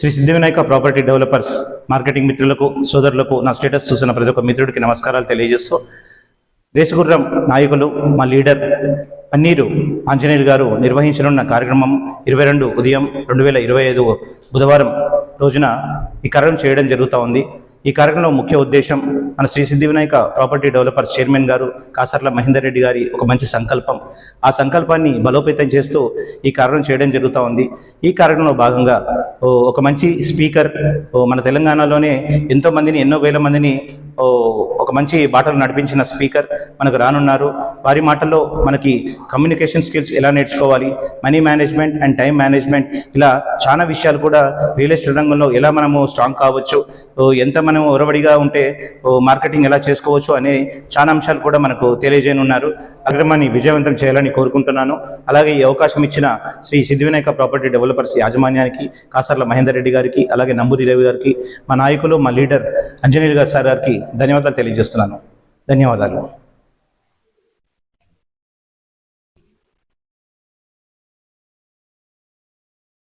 Shri Siddhivinayak property developers marketing మిత్రులకు సోదరులకు నా స్టేటస్ చూసిన ప్రతి ఒక్క మిత్రుడికి నమస్కారాలు తెలియజేస్తూ, రేసుగుర్రం నాయకులు మా లీడర్ పన్నీరు ఆంజనేయులు గారు నిర్వహించనున్న కార్యక్రమం 22 ఉదయం 2025 బుధవారం రోజున ఈ కార్యక్రమం చేయడం జరుగుతూ ఉంది. ఈ కార్యక్రమంలో ముఖ్య ఉద్దేశం మన Shri Siddhivinayak property developers chairman గారు కాసర్ల మహేందర్ రెడ్డి గారి ఒక మంచి సంకల్పం. ఆ సంకల్పాన్ని బలోపేతం చేస్తూ ఈ కార్యక్రమం చేయడం జరుగుతూ ఉంది. ఈ కార్యక్రమంలో భాగంగా ఒక మంచి స్పీకర్ మన తెలంగాణలోనే ఎన్నో వేల మందిని ఒక మంచి బాటలు నడిపించిన స్పీకర్ మనకు రానున్నారు. వారి మాటల్లో మనకి కమ్యూనికేషన్ స్కిల్స్ ఎలా నేర్చుకోవాలి, money management and time management, ఇలా చాలా విషయాలు కూడా రియల్ ఎస్టేట్ రంగంలో ఎలా మనము స్ట్రాంగ్ కావచ్చు, ఎంత మనం ఒరవడిగా ఉంటే మార్కెటింగ్ ఎలా చేసుకోవచ్చు అనే చాలా అంశాలు కూడా మనకు తెలియజేయనున్నారు. కార్యక్రమాన్ని విజయవంతం చేయాలని కోరుకుంటున్నాను. అలాగే ఈ అవకాశం ఇచ్చిన శ్రీ సిద్ధివినాయక ప్రాపర్టీ డెవలపర్స్ యాజమాన్యానికి, కాసర్ల మహేందర్ రెడ్డి గారికి, అలాగే నంబూరి రవి గారికి, మా నాయకులు మా లీడర్ ఆంజనేయులు గారు సార్ గారికి ధన్యవాదాలు తెలియజేస్తున్నాను. ధన్యవాదాలు.